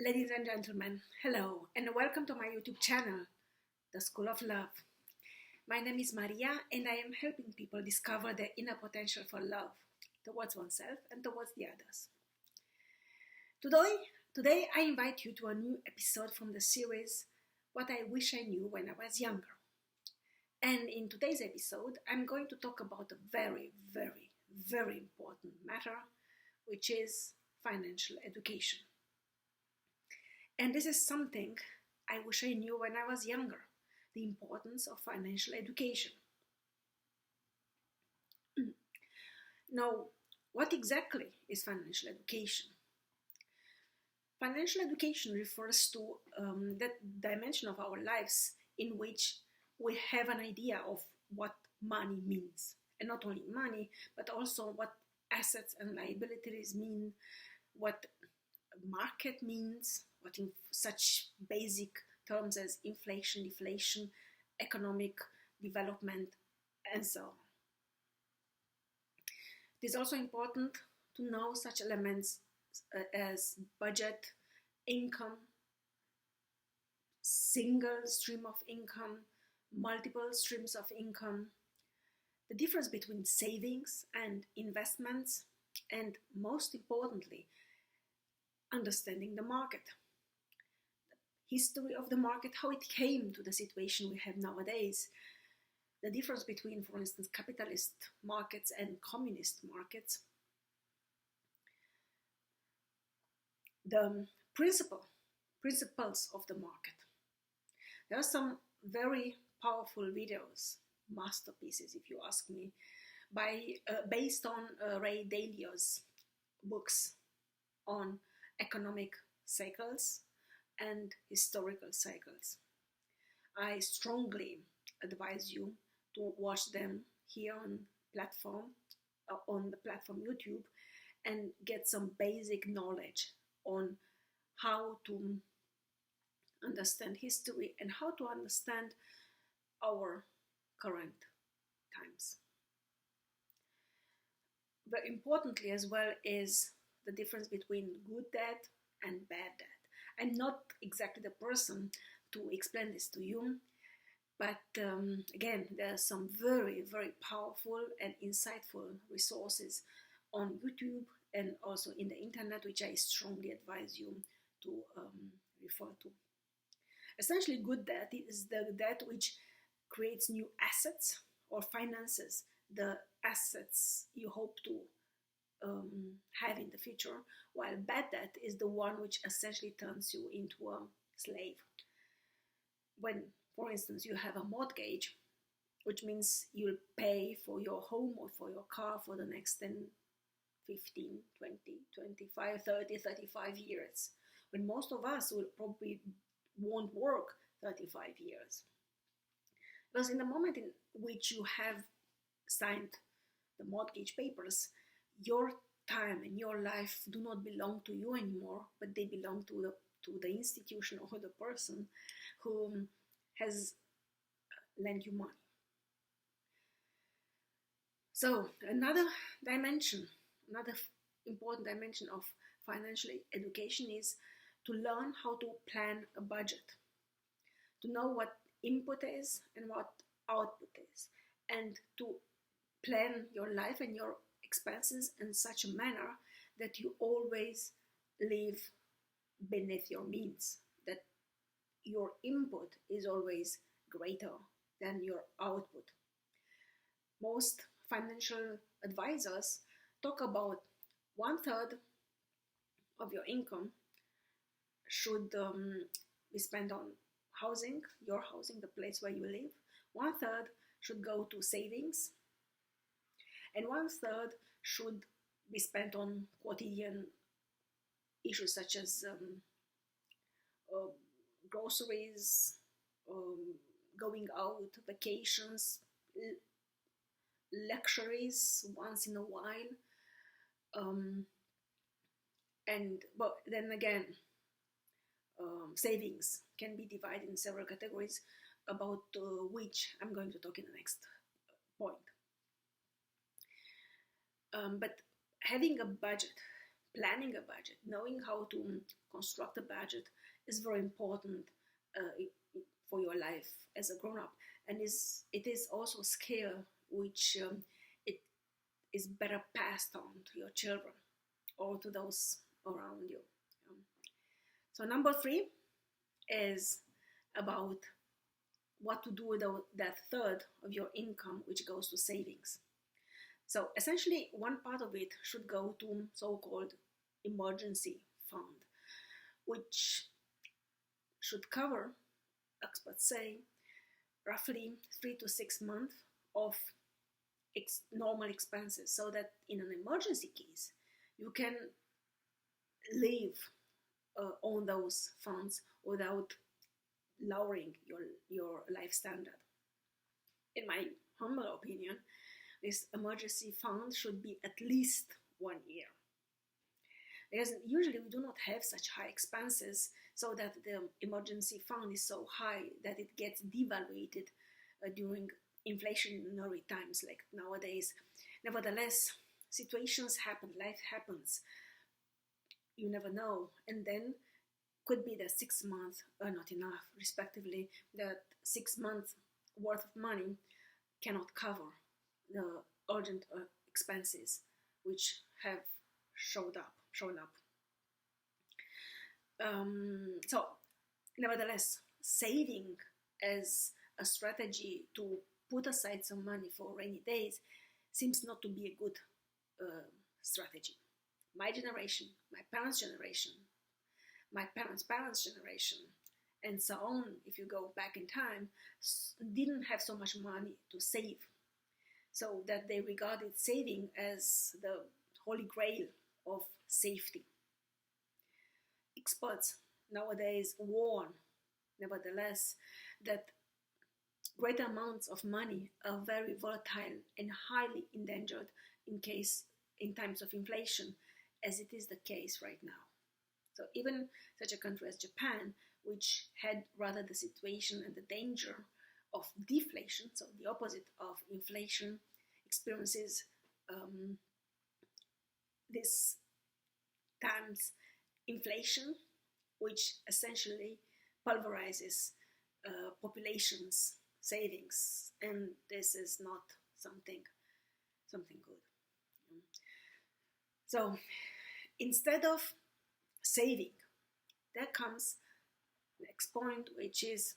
Ladies and gentlemen, hello and welcome to my YouTube channel, The School of Love. My name is Maria and I am helping people discover their inner potential for love towards oneself and towards the others. Today I invite you to a new episode from the series What I Wish I Knew When I Was Younger. And in today's episode, I'm going to talk about a very, very, very important matter, which is financial education. And this is something I wish I knew when I was younger, the importance of financial education. Now, what exactly is financial education? Financial education refers to that dimension of our lives in which we have an idea of what money means. And not only money, but also what assets and liabilities mean, what market means, what in such basic terms as inflation, deflation, economic development, and so on. It is also important to know such elements as budget, income, single stream of income, multiple streams of income, the difference between savings and investments, and most importantly, understanding the market. The history of the market, how it came to the situation we have nowadays, the difference between, for instance, capitalist markets and communist markets, the principles of the market. There are some very powerful videos, masterpieces if you ask me, based on Ray Dalio's books on economic cycles and historical cycles. I strongly advise you to watch them here on the platform YouTube, and get some basic knowledge on how to understand history and how to understand our current times. Very importantly as well is the difference between good debt and bad debt. I'm not exactly the person to explain this to you, but again, there are some very, very powerful and insightful resources on YouTube and also in the internet, which I strongly advise you to refer to. Essentially, good debt is the debt which creates new assets or finances the assets you hope to have in the future, while bad debt is the one which essentially turns you into a slave. When, for instance, you have a mortgage, which means you'll pay for your home or for your car for the next 10, 15, 20, 25, 30, 35 years, when most of us will probably won't work 35 years. Because in the moment in which you have signed the mortgage papers, your time and your life do not belong to you anymore, but they belong to the institution or the person who has lent you money. So another important dimension of financial education is to learn how to plan a budget, to know what input is and what output is, and to plan your life and your expenses in such a manner that you always live beneath your means, that your input is always greater than your output. Most financial advisors talk about 1/3 of your income should be spent on housing, your housing, the place where you live. 1/3 should go to savings, and 1/3 should be spent on quotidian issues such as groceries, going out, vacations, luxuries once in a while, but then again, savings can be divided in several categories, about which I'm going to talk in the next point. But having a budget planning a budget, knowing how to construct a budget is very important for your life as a grown-up, and it is also a skill which it is better passed on to your children or to those around you. So number 3 is about what to do with that third of your income which goes to savings. So essentially, one part of it should go to so-called emergency fund, which should cover, experts say, roughly 3 to 6 months of normal expenses, so that in an emergency case, you can live on those funds without lowering your life standard. In my humble opinion, this emergency fund should be at least 1 year. Because usually we do not have such high expenses, so that the emergency fund is so high that it gets devaluated during inflationary times like nowadays. Nevertheless, situations happen, life happens. You never know. And then could be that 6 months are not enough, respectively, that 6 months worth of money cannot cover the urgent expenses which have shown up. So, nevertheless, saving as a strategy to put aside some money for rainy days seems not to be a good strategy. My generation, my parents' generation, my parents' generation, and so on, if you go back in time, didn't have so much money to save, so that they regarded saving as the holy grail of safety. Experts nowadays warn, nevertheless, that great amounts of money are very volatile and highly endangered in times of inflation, as it is the case right now. So even such a country as Japan, which had rather the situation and the danger of deflation, so the opposite of inflation, experiences this times inflation, which essentially pulverizes populations' savings, and this is not something good. So instead of saving, there comes the next point, which is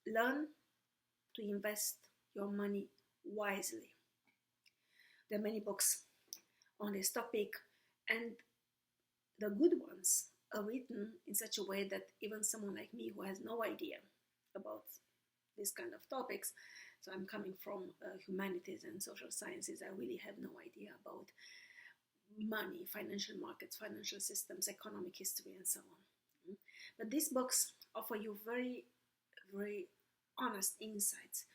learn to invest your money wisely. There are many books on this topic, and the good ones are written in such a way that even someone like me who has no idea about this kind of topics, so I'm coming from humanities and social sciences, I really have no idea about money, financial markets, financial systems, economic history, and so on. But these books offer you very, very honest insights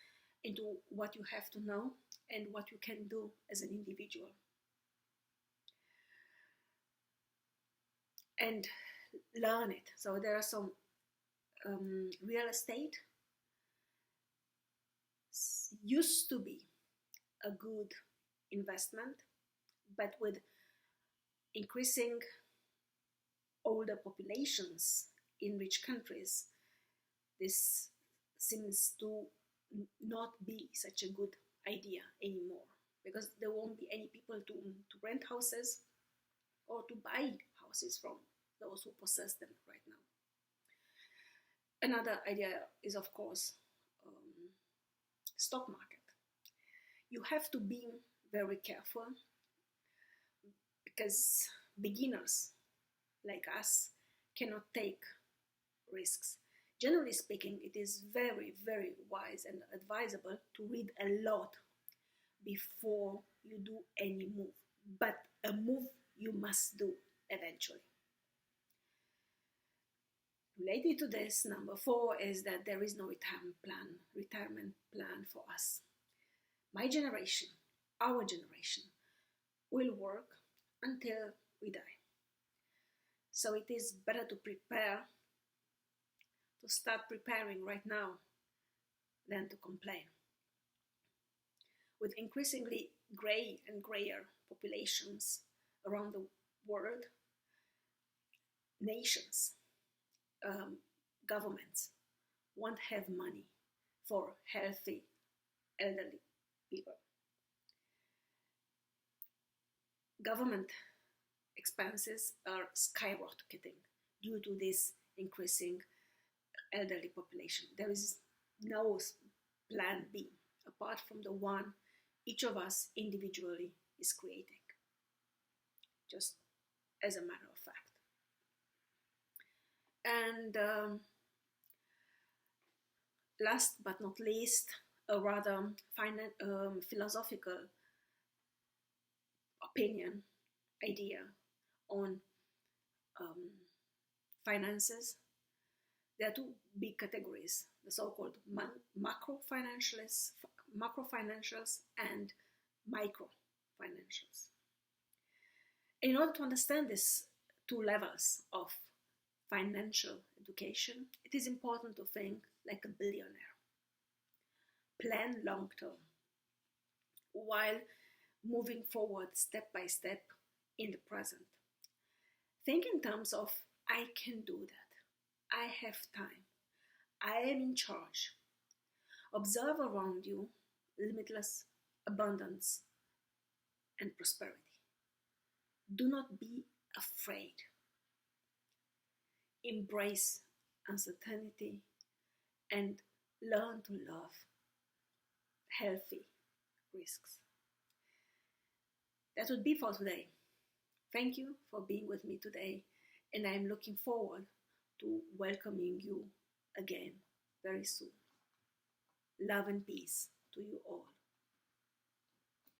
into what you have to know and what you can do as an individual. And learn it. So there are some real estate used to be a good investment, but with increasing older populations in rich countries, this seems to not be such a good idea anymore, because there won't be any people to rent houses or to buy houses from those who possess them right now. Another idea is, of course, stock market. You have to be very careful, because beginners like us cannot take risks. Generally speaking, it is very, very wise and advisable to read a lot before you do any move. But a move you must do eventually. Related to this, number 4 is that there is no retirement plan for us. My generation, our generation, will work until we die. So it is better to start preparing right now than to complain. With increasingly gray and grayer populations around the world, nations, governments won't have money for healthy elderly people. Government expenses are skyrocketing due to this increasing elderly population. There is no plan B apart from the one each of us individually is creating, just as a matter of fact. And last but not least, a rather philosophical opinion, idea on finances. There are two big categories, the so-called macro financials and micro financials. In order to understand these two levels of financial education, it is important to think like a billionaire. Plan long term, while moving forward step by step in the present. Think in terms of, I can do that. I have time. I am in charge. Observe around you limitless abundance and prosperity. Do not be afraid. Embrace uncertainty and learn to love healthy risks. That would be for today. Thank you for being with me today, and I'm looking forward to welcoming you again very soon. Love and peace to you all.